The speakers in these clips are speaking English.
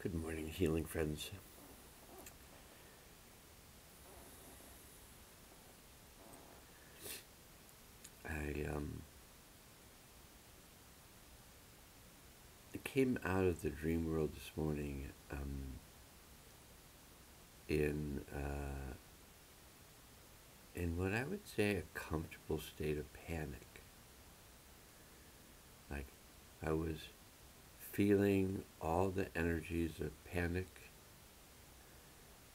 Good morning, healing friends. I came out of the dream world this morning in in what I would say a comfortable state of panic. Like I was feeling all the energies of panic,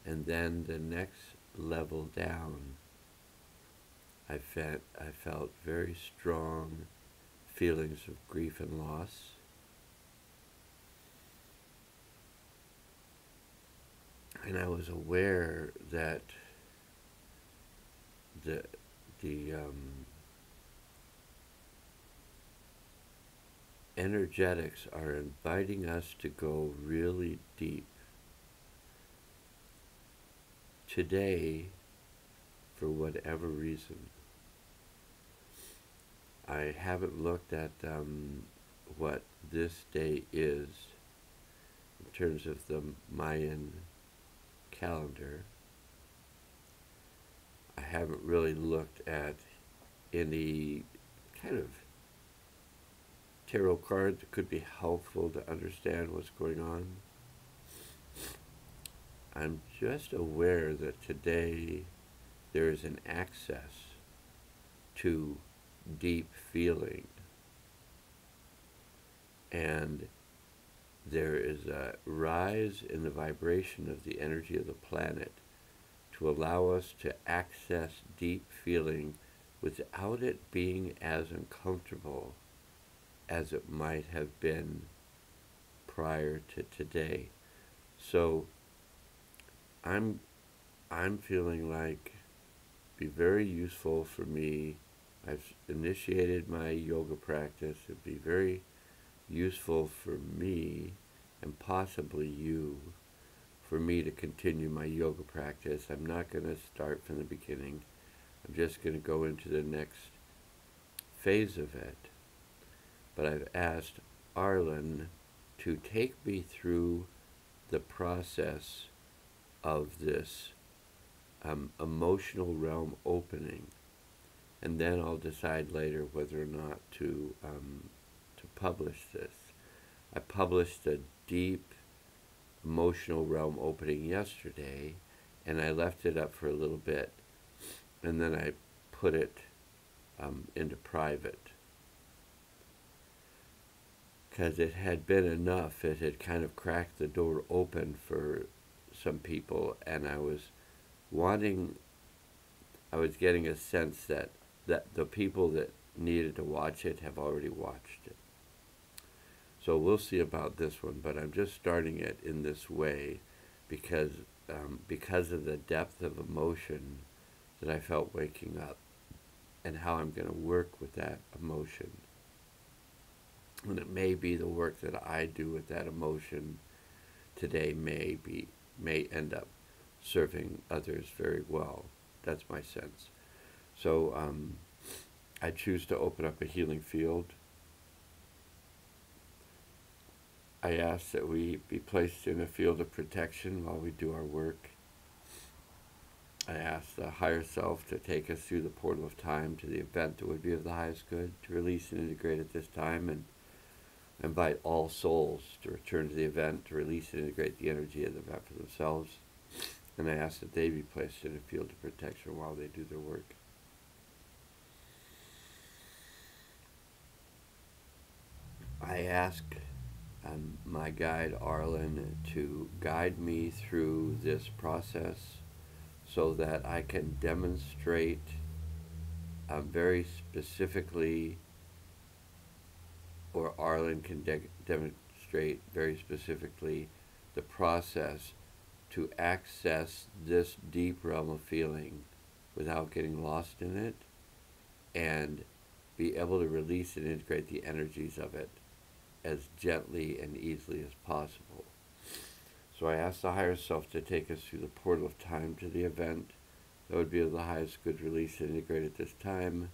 and then the next level down, I felt very strong feelings of grief and loss. And I was aware that the the energetics are inviting us to go really deep. Today, for whatever reason, I haven't looked at what this day is in terms of the Mayan calendar. I haven't really looked at any kind of tarot cards that could be helpful to understand what's going on. I'm just aware that today there is an access to deep feeling, and there is a rise in the vibration of the energy of the planet to allow us to access deep feeling without it being as uncomfortable as it might have been prior to today. So I'm feeling like it'd be very useful for me. I've initiated my yoga practice. It'd be very useful for me and possibly you for me to continue my yoga practice. I'm not going to start from the beginning. I'm just going to go into the next phase of it. But I've asked Arlen to take me through the process of this emotional realm opening, and then I'll decide later whether or not to publish this. I published a deep emotional realm opening yesterday, and I left it up for a little bit, and then I put it into private because it had been enough. It had kind of cracked the door open for some people, and I was getting a sense that the people that needed to watch it have already watched it. So we'll see about this one, but I'm just starting it in this way because of the depth of emotion that I felt waking up and how I'm going to work with that emotion. And it may be the work that I do with that emotion today may end up serving others very well. That's my sense. So I choose to open up a healing field. I ask that we be placed in a field of protection while we do our work. I ask the higher self to take us through the portal of time to the event that would be of the highest good, to release and integrate at this time, and invite all souls to return to the event, to release and integrate the energy of the event for themselves. And I ask that they be placed in a field of protection while they do their work. I ask my guide Arlen to guide me through this process so that I can demonstrate very specifically, or Arlen can demonstrate very specifically the process to access this deep realm of feeling without getting lost in it, and be able to release and integrate the energies of it as gently and easily as possible. So I ask the higher self to take us through the portal of time to the event that would be of the highest good, release and integrate at this time.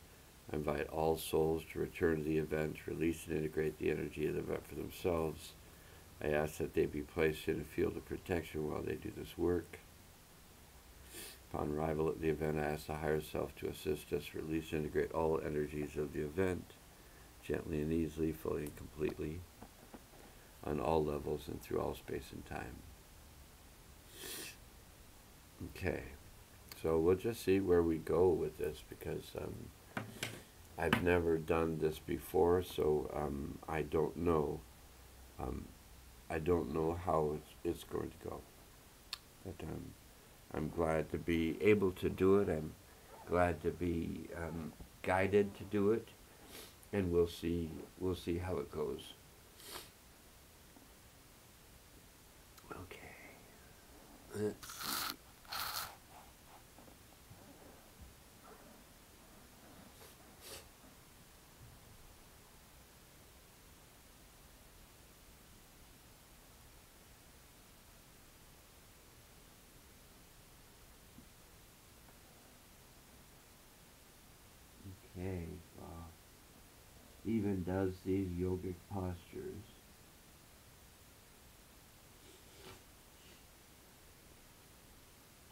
I invite all souls to return to the event, release and integrate the energy of the event for themselves. I ask that they be placed in a field of protection while they do this work. Upon arrival at the event, I ask the higher self to assist us release and integrate all energies of the event, gently and easily, fully and completely, on all levels and through all space and time. Okay, so we'll just see where we go with this, because I've never done this before, so I don't know. I don't know how it's going to go, but I'm glad to be able to do it. I'm glad to be guided to do it, and we'll see how it goes. Okay. Let's see. Okay, Stephen does these yogic postures.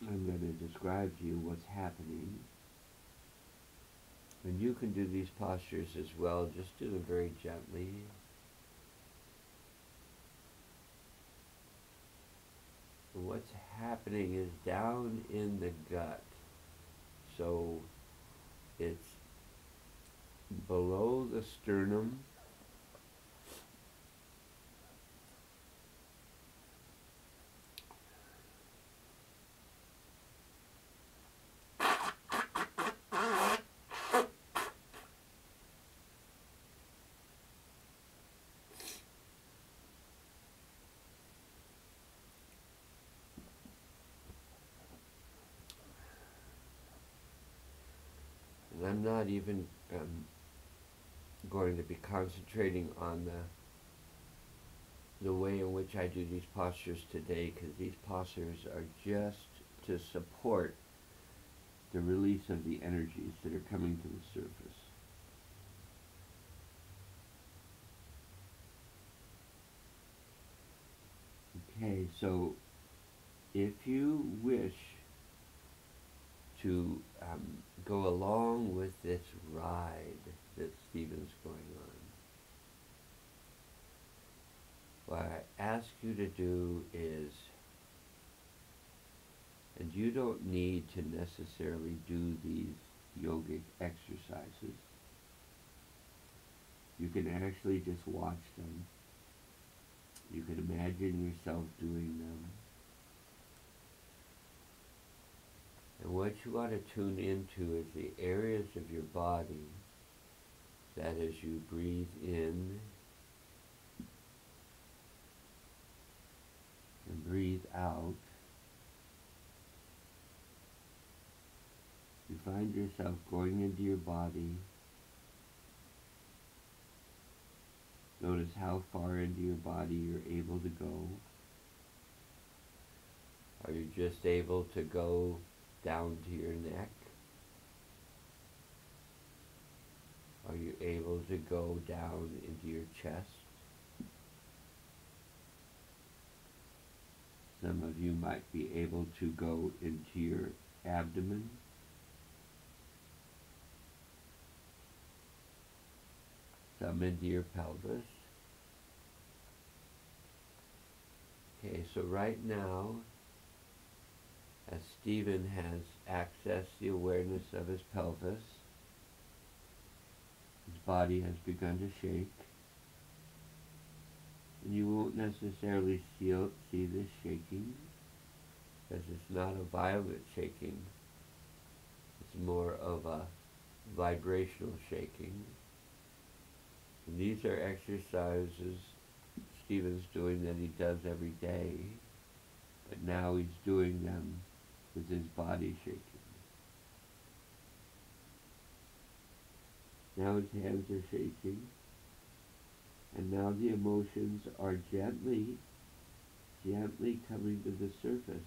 I'm going to describe to you what's happening. And you can do these postures as well, just do them very gently. And what's happening is down in the gut. So it's below the sternum, and I'm not even going to be concentrating on the way in which I do these postures today, because these postures are just to support the release of the energies that are coming to the surface. Okay, so if you wish to go along with this ride that Stephen's going on, what I ask you to do is, and you don't need to necessarily do these yogic exercises. You can actually just watch them. You can imagine yourself doing them. And what you want to tune into is the areas of your body that as you breathe in and breathe out, you find yourself going into your body. Notice how far into your body you're able to go. Are you just able to go down to your neck? Are you able to go down into your chest? Some of you might be able to go into your abdomen. Some into your pelvis. Okay, so right now, as Stephen has accessed the awareness of his pelvis, his body has begun to shake. And you won't necessarily see this shaking, because it's not a violent shaking. It's more of a vibrational shaking. And these are exercises Stephen's doing that he does every day, but now he's doing them with his body shaking. Now his hands are shaking, and now the emotions are gently coming to the surface.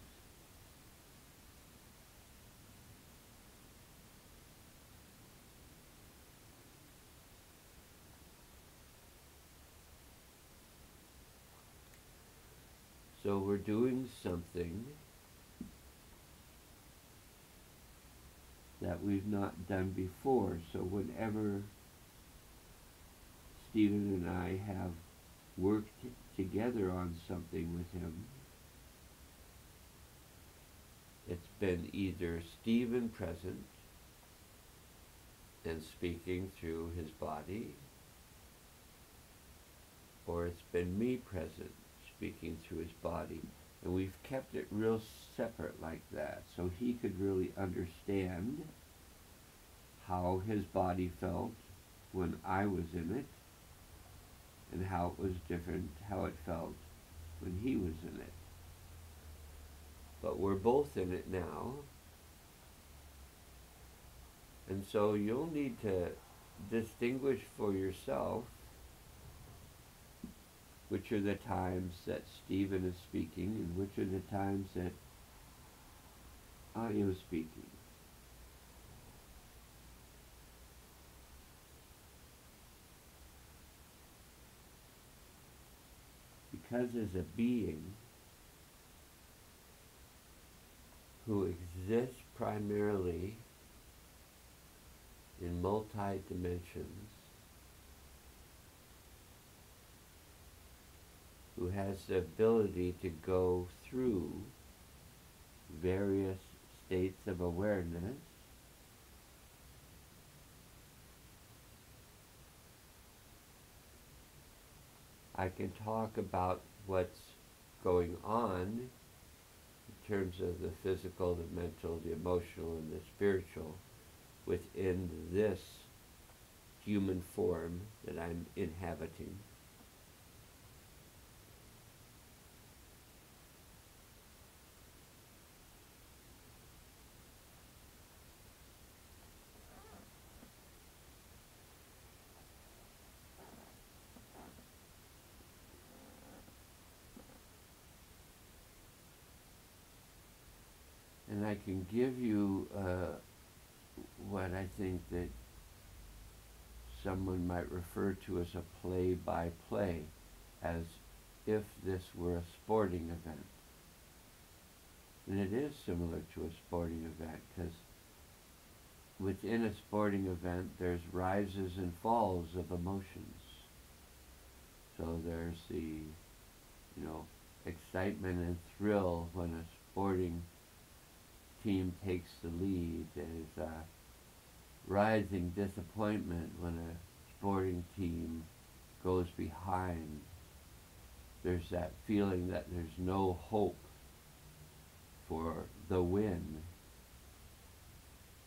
so we're doing something that we've not done before. So whenever Stephen and I have worked together on something with him, it's been either Stephen present and speaking through his body, or it's been me present speaking through his body. And we've kept it real separate like that, so he could really understand how his body felt when I was in it, and how it was different, how it felt when he was in it. But we're both in it now, and so you'll need to distinguish for yourself which are the times that Stephen is speaking and which are the times that I am speaking. Because as a being who exists primarily in multi-dimensions, who has the ability to go through various states of awareness, I can talk about what's going on in terms of the physical, the mental, the emotional, and the spiritual within this human form that I'm inhabiting. And I can give you what I think that someone might refer to as a play-by-play, as if this were a sporting event. And it is similar to a sporting event, because within a sporting event there's rises and falls of emotions. So there's the, excitement and thrill when a sporting team takes the lead. There's rising disappointment when a sporting team goes behind. There's that feeling that there's no hope for the win.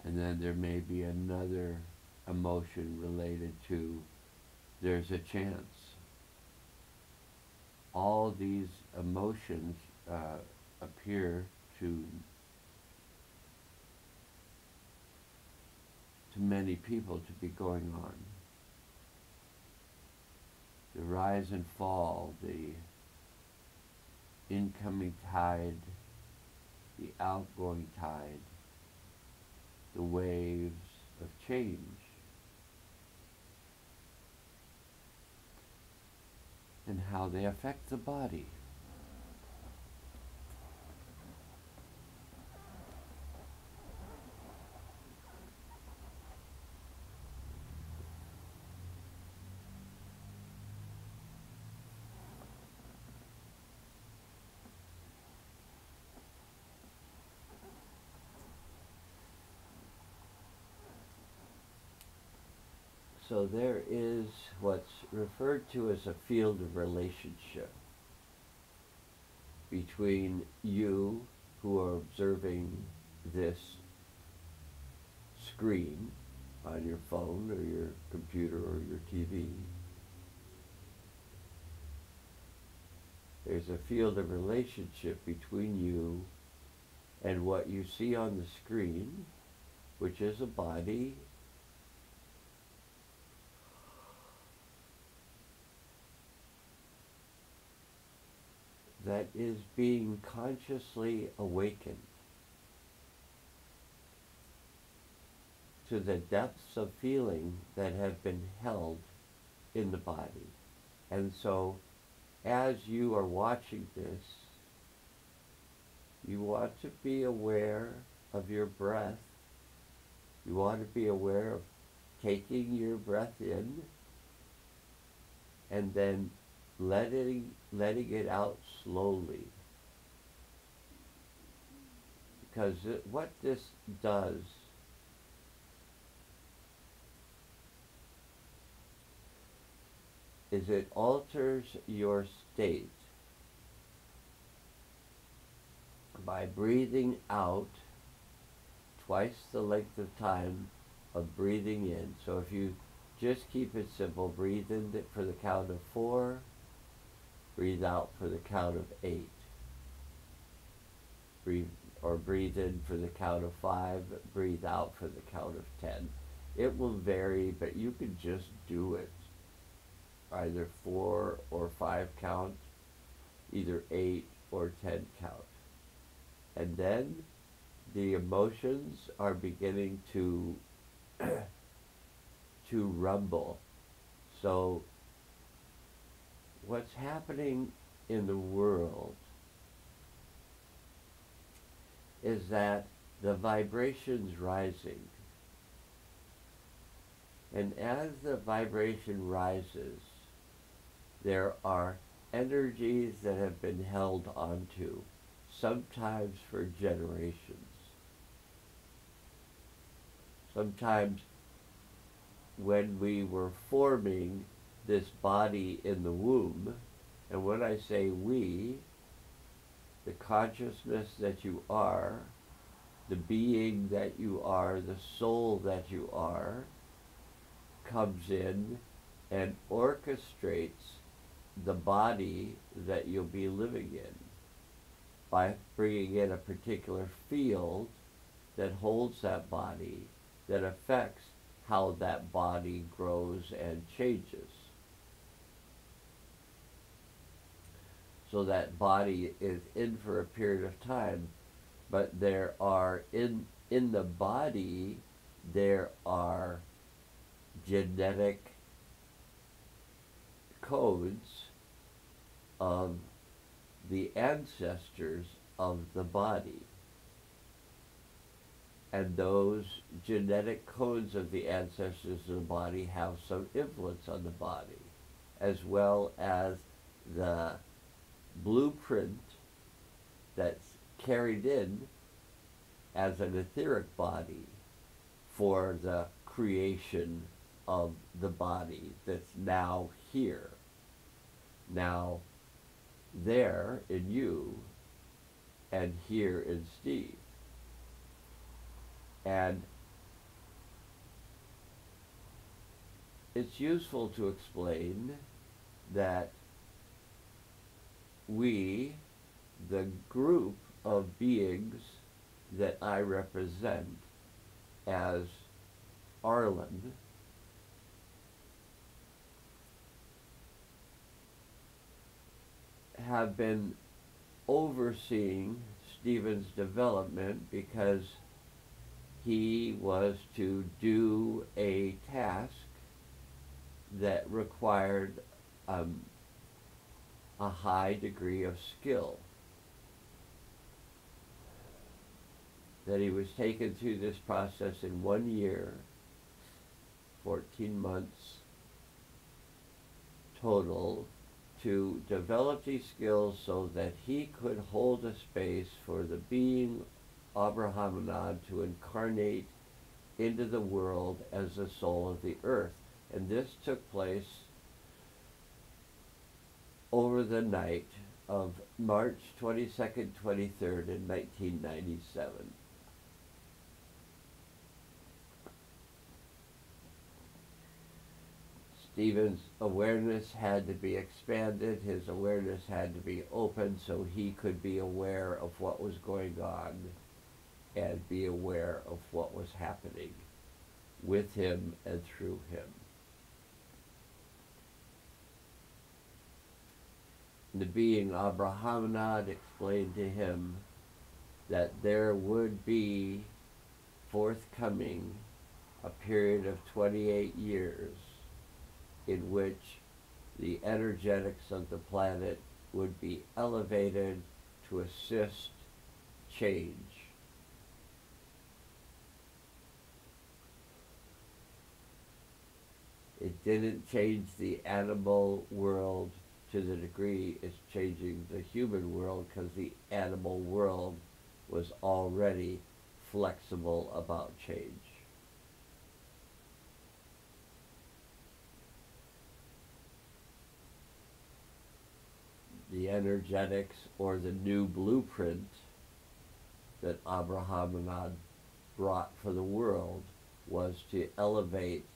And then there may be another emotion related to there's a chance. All these emotions appear to many people to be going on. The rise and fall, the incoming tide, the outgoing tide, the waves of change. And how they affect the body. So there is what's referred to as a field of relationship between you who are observing this screen on your phone or your computer or your TV. There's a field of relationship between you and what you see on the screen, which is a body that is being consciously awakened to the depths of feeling that have been held in the body. And so, as you are watching this, You want to be aware of your breath. You want to be aware of taking your breath in and then letting it out slowly. Because what this does is it alters your state by breathing out twice the length of time of breathing in. So if you just keep it simple, breathe in for the count of 4, breathe out for the count of 8. Breathe in for the count of 5, breathe out for the count of 10. It will vary, but you can just do it. Either 4 or 5 count, either 8 or 10 count. And then the emotions are beginning to rumble. So what's happening in the world is that the vibration's rising. And as the vibration rises, there are energies that have been held onto, sometimes for generations. Sometimes when we were forming this body in the womb, and when I say we, the consciousness that you are, the being that you are, the soul that you are, comes in and orchestrates the body that you'll be living in by bringing in a particular field that holds that body, that affects how that body grows and changes. So that body is in for a period of time, but there are, in the body, there are genetic codes of the ancestors of the body. And those genetic codes of the ancestors of the body have some influence on the body, as well as the blueprint that's carried in as an etheric body for the creation of the body that's now here, now there in you, and here in Steve. And it's useful to explain that we, the group of beings that I represent as Arlen, have been overseeing Stephen's development because he was to do a task that required a high degree of skill. That he was taken through this process in 1 year, 14 months total, to develop these skills so that he could hold a space for the being Abrahamanad to incarnate into the world as the soul of the earth. And this took place over the night of March 22nd, 23rd in 1997. Stephen's awareness had to be expanded, his awareness had to be open so he could be aware of what was going on and be aware of what was happening with him and through him. The being Abrahamanad explained to him that there would be forthcoming a period of 28 years in which the energetics of the planet would be elevated to assist change. It didn't change the animal world to the degree it's changing the human world, because the animal world was already flexible about change. The energetics, or the new blueprint that Abrahamad brought for the world, was to elevate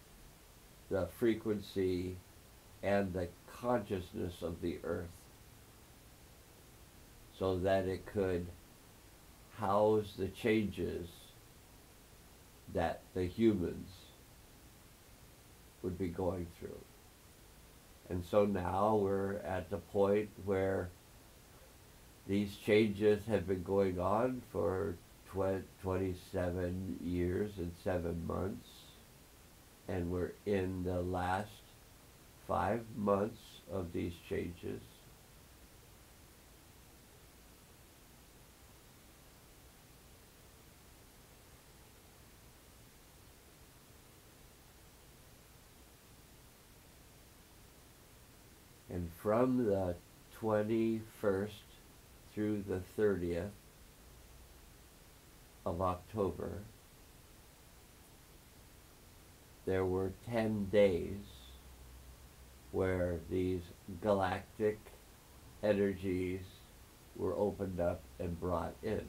the frequency and the consciousness of the earth so that it could house the changes that the humans would be going through. And so now we're at the point where these changes have been going on for 27 years and 7 months, and we're in the last 5 months of these changes. And from the 21st through the 30th of October, there were 10 days where these galactic energies were opened up and brought in.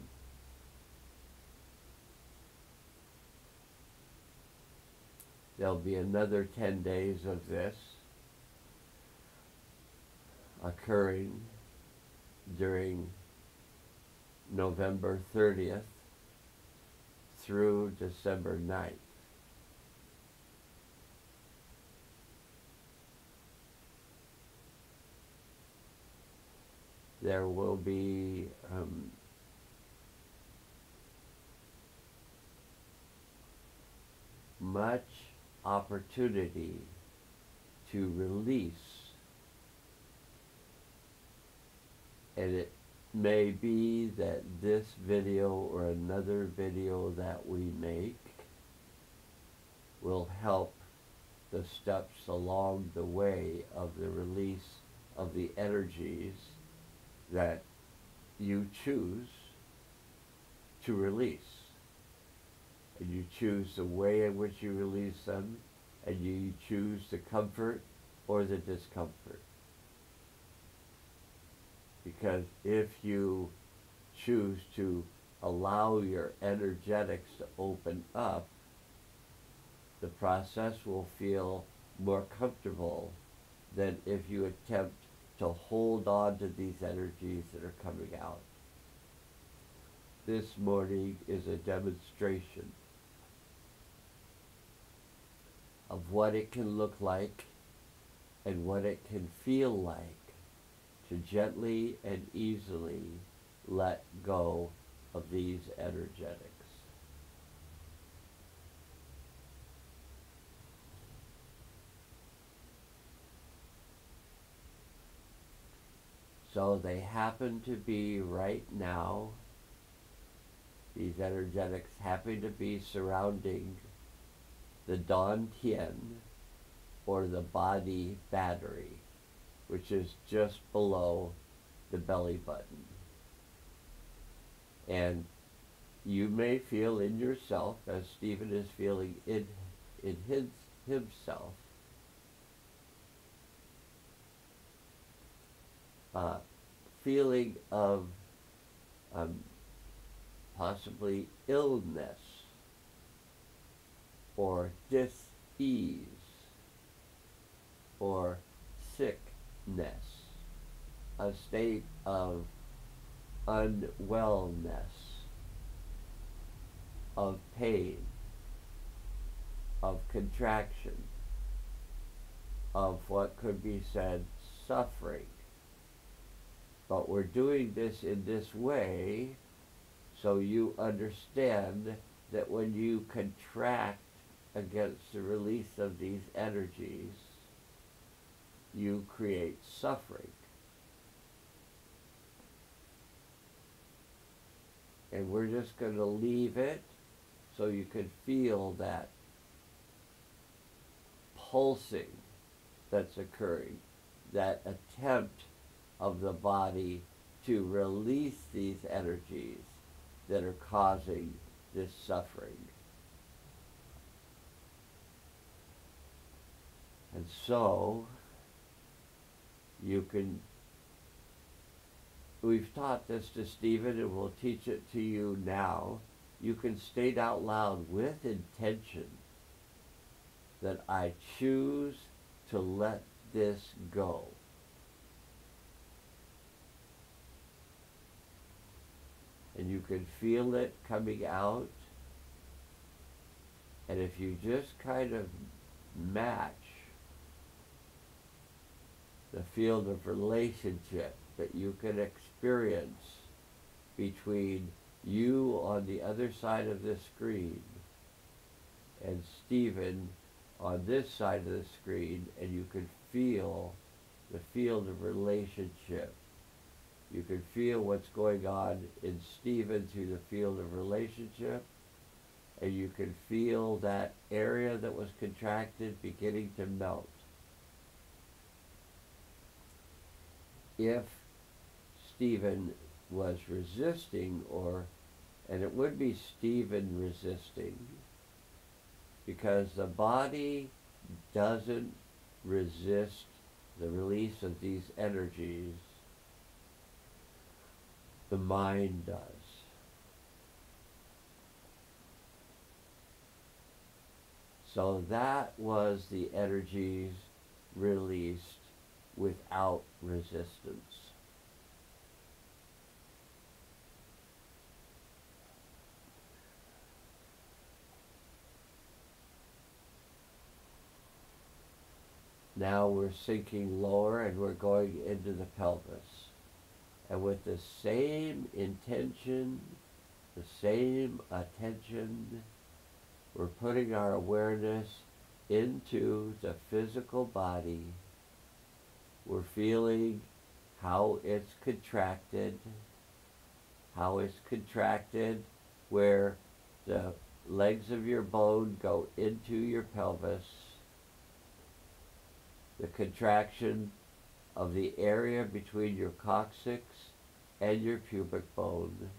There'll be another 10 days of this occurring during November 30th through December 9th. There will be much opportunity to release, and it may be that this video or another video that we make will help the steps along the way of the release of the energies that you choose to release. And you choose the way in which you release them, and you choose the comfort or the discomfort. Because if you choose to allow your energetics to open up, the process will feel more comfortable than if you attempt to hold on to these energies that are coming out. This morning is a demonstration of what it can look like and what it can feel like to gently and easily let go of these energetics. So they happen to be right now, these energetics happen to be surrounding the Dantian, or the body battery, which is just below the belly button. And you may feel in yourself, as Stephen is feeling in himself, feeling of possibly illness or dis-ease or sickness, a state of unwellness, of pain, of contraction, of what could be said suffering. But we're doing this in this way so you understand that when you contract against the release of these energies, you create suffering. And we're just going to leave it so you can feel that pulsing that's occurring, that attempt of the body to release these energies that are causing this suffering. And so, we've taught this to Stephen and we'll teach it to you now. You can state out loud with intention that I choose to let this go. And you can feel it coming out. And if you just kind of match the field of relationship that you can experience between you on the other side of the screen and Stephen on this side of the screen, and you can feel the field of relationship. You can feel what's going on in Stephen through the field of relationship, and you can feel that area that was contracted beginning to melt. If Stephen was resisting, and it would be Stephen resisting, because the body doesn't resist the release of these energies, the mind does. So that was the energies released without resistance. Now we're sinking lower and we're going into the pelvis. And with the same intention, the same attention, we're putting our awareness into the physical body. We're feeling how it's contracted where the legs of your bone go into your pelvis, the contraction of the area between your coccyx and your pubic bone,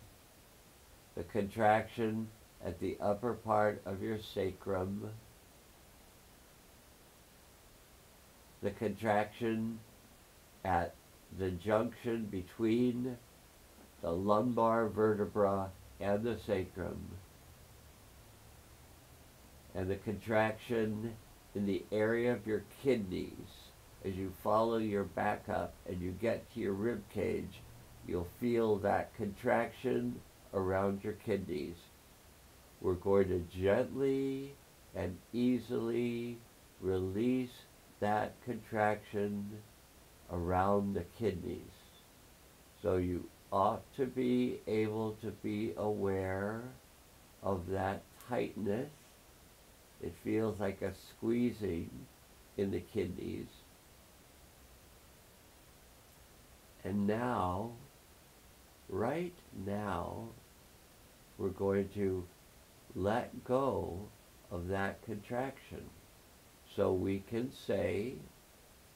the contraction at the upper part of your sacrum, the contraction at the junction between the lumbar vertebra and the sacrum, and the contraction in the area of your kidneys. As you follow your back up and you get to your rib cage, you'll feel that contraction around your kidneys. We're going to gently and easily release that contraction around the kidneys. So you ought to be able to be aware of that tightness. It feels like a squeezing in the kidneys. And now, right now, we're going to let go of that contraction. So we can say,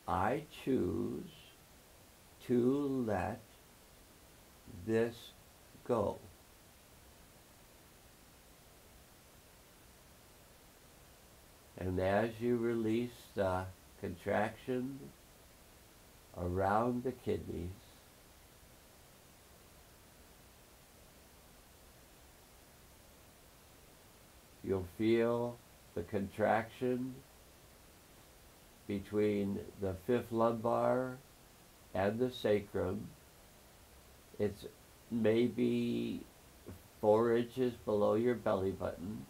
I choose to let this go. And as you release the contraction around the kidneys, you'll feel the contraction between the fifth lumbar and the sacrum. It's maybe 4 inches below your belly button.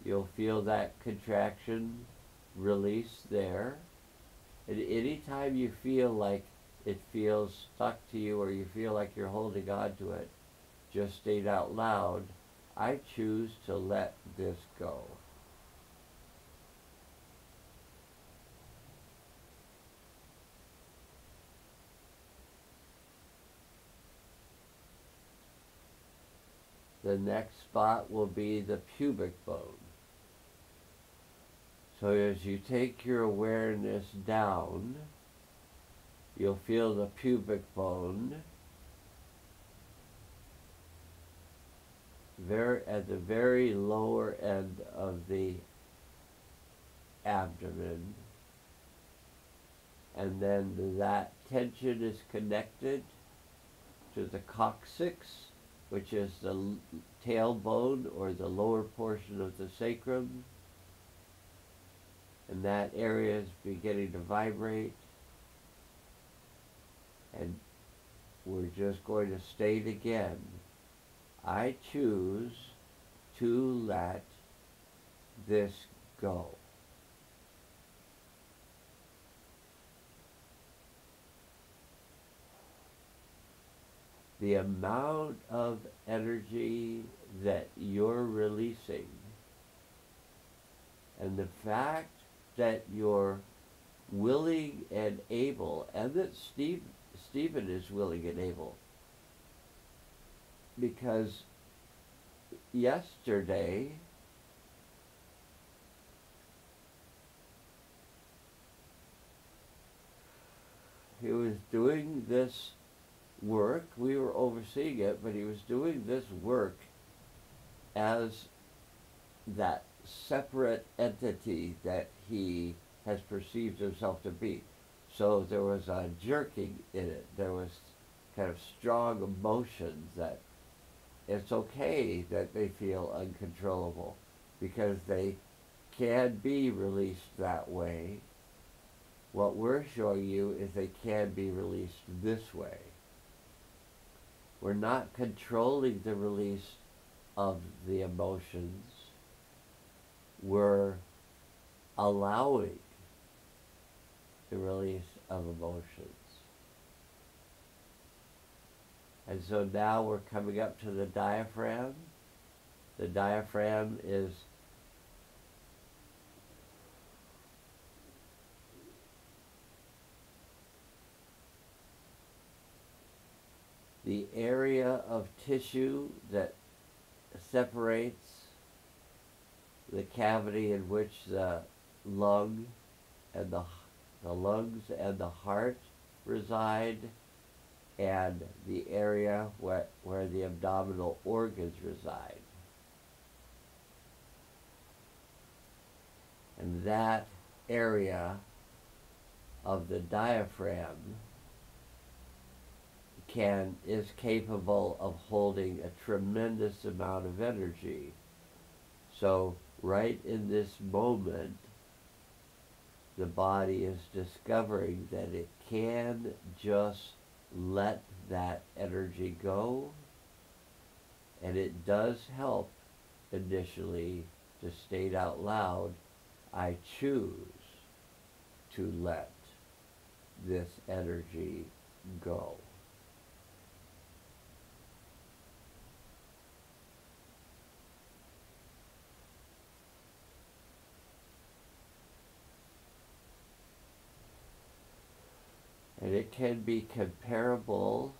You'll feel that contraction release there. And anytime you feel like it feels stuck to you or you feel like you're holding on to it, just state out loud, I choose to let this go. the next spot will be the pubic bone. So as you take your awareness down, you'll feel the pubic bone at the very lower end of the abdomen, and then that tension is connected to the coccyx, which is the tailbone or the lower portion of the sacrum, and that area is beginning to vibrate, and we're just going to state again, I choose to let this go. The amount of energy that you're releasing and the fact that you're willing and able, and that Stephen is willing and able, because yesterday he was doing this work. We were overseeing it, but he was doing this work as that separate entity that he has perceived himself to be. So there was a jerking in it. There was kind of strong emotions that it's okay that they feel uncontrollable because they can be released that way. What we're showing you is they can be released this way. We're not controlling the release of the emotions. We're allowing the release of emotions. And so now we're coming up to the diaphragm. The diaphragm is the area of tissue that separates the cavity in which the lung and the lungs and the heart reside, and the area where the abdominal organs reside. And that area of the diaphragm is capable of holding a tremendous amount of energy. So right in this moment, the body is discovering that it can just let that energy go, and it does help initially to state out loud, I choose to let this energy go. And it can be comparable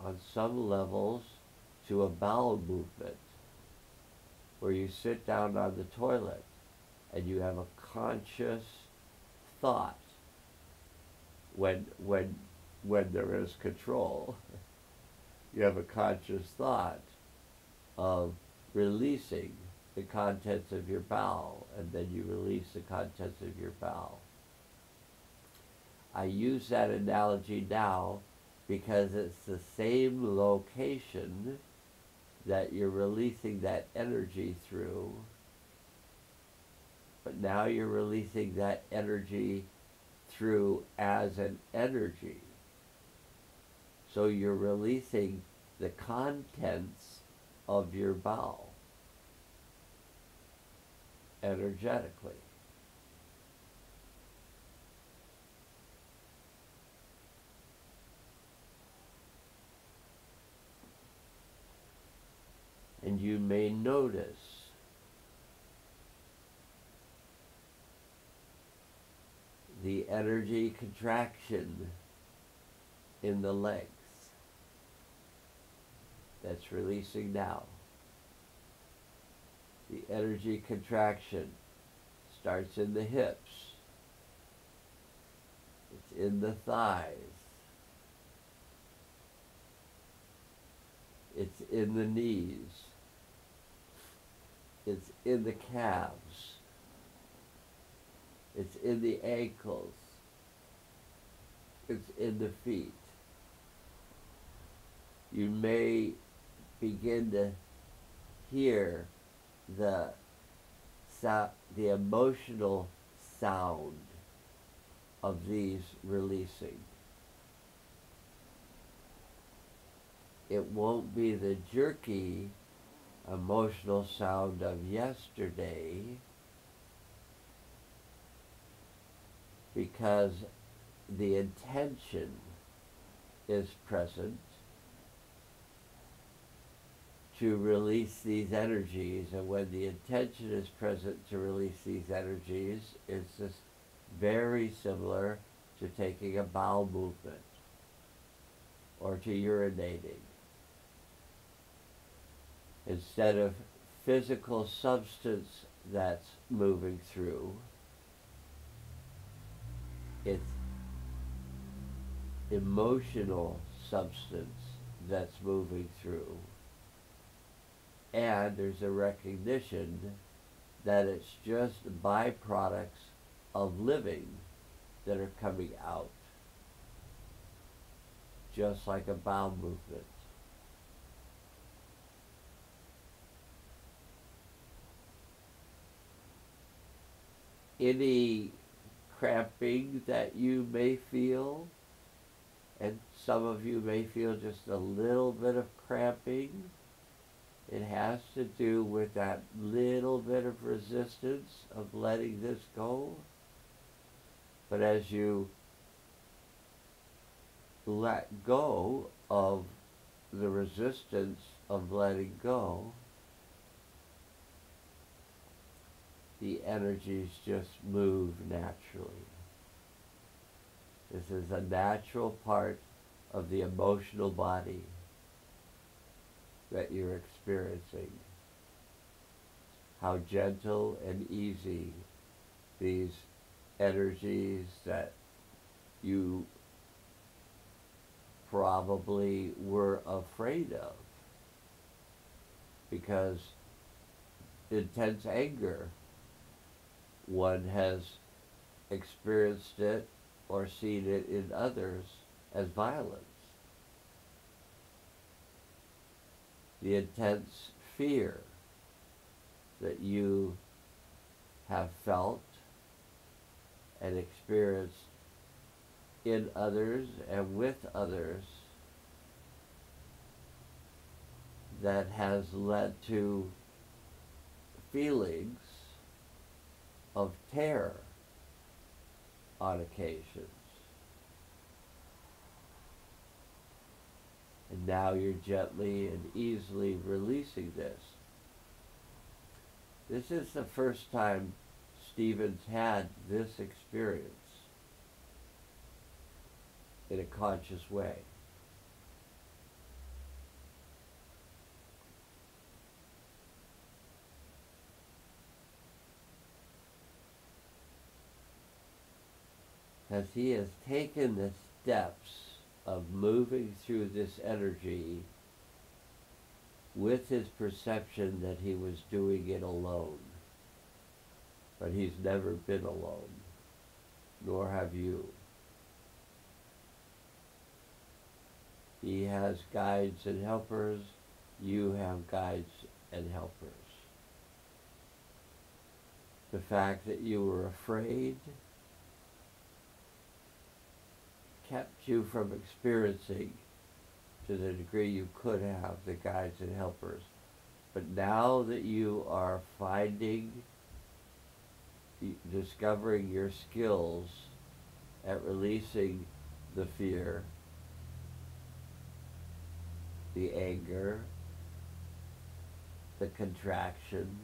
on some levels to a bowel movement, where you sit down on the toilet and you have a conscious thought when there is control. You have a conscious thought of releasing the contents of your bowel, and then you release the contents of your bowel. I use that analogy now because it's the same location that you're releasing that energy through, but now you're releasing that energy through as an energy. So you're releasing the contents of your bowel energetically. And you may notice the energy contraction in the legs that's releasing now. The energy contraction starts in the hips. It's in the thighs. It's in the knees. It's in the calves. It's in the ankles. It's in the feet. You may begin to hear the emotional sound of these releasing. It won't be the jerky emotional sound of yesterday, because the intention is present to release these energies, and when the intention is present to release these energies, it's just very similar to taking a bowel movement or to urinating. Instead of physical substance that's moving through, it's emotional substance that's moving through. And there's a recognition that it's just byproducts of living that are coming out, just like a bowel movement. Any cramping that you may feel, and some of you may feel just a little bit of cramping, it has to do with that little bit of resistance of letting this go. But as you let go of the resistance of letting go, the energies just move naturally. This is a natural part of the emotional body that you're experiencing. How gentle and easy these energies that you probably were afraid of, because intense anger, one has experienced it or seen it in others as violence. The intense fear that you have felt and experienced in others and with others, that has led to feelings of terror on occasions. And now you're gently and easily releasing this. This is the first time Stephen's had this experience in a conscious way. As he has taken the steps of moving through this energy with his perception that he was doing it alone. But he's never been alone, nor have you. He has guides and helpers. You have guides and helpers. The fact that you were afraid kept you from experiencing to the degree you could have the guides and helpers. But now that you are discovering your skills at releasing the fear, the anger, the contraction,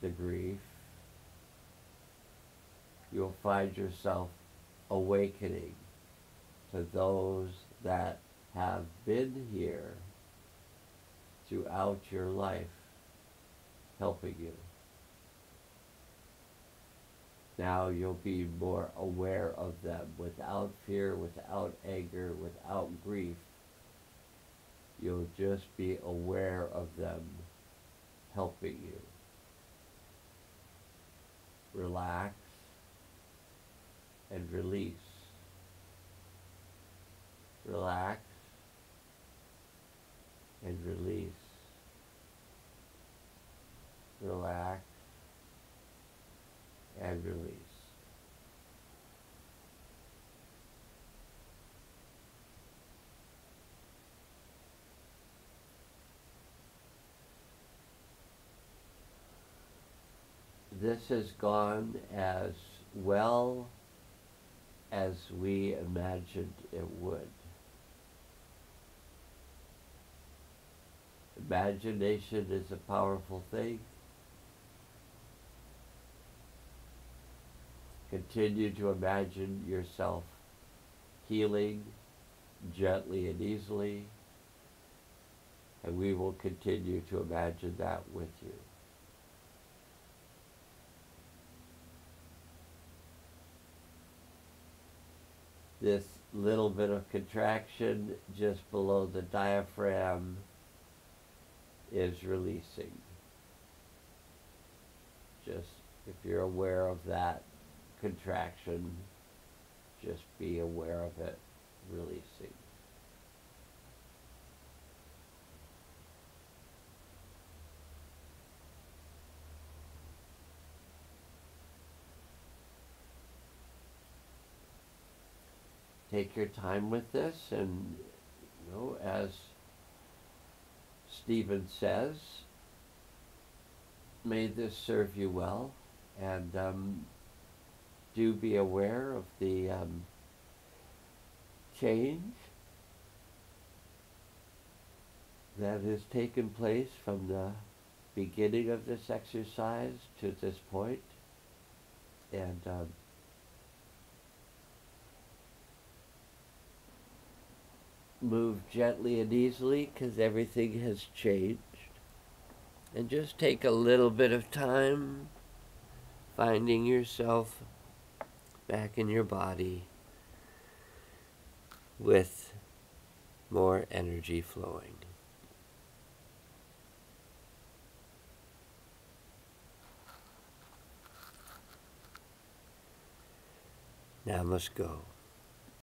the grief, you'll find yourself awakening to those that have been here throughout your life helping you. Now you'll be more aware of them without fear, without anger, without grief. You'll just be aware of them helping you. Relax and release. Relax and release. Relax and release. This has gone as well as we imagined it would. Imagination is a powerful thing. Continue to imagine yourself healing gently and easily, and we will continue to imagine that with you. This little bit of contraction just below the diaphragm is releasing. Just if you're aware of that contraction, just be aware of it releasing. Take your time with this, and as Stephen says, may this serve you well, and do be aware of the change that has taken place from the beginning of this exercise to this point, and move gently and easily, because everything has changed. And just take a little bit of time finding yourself back in your body with more energy flowing. Nowmustgo.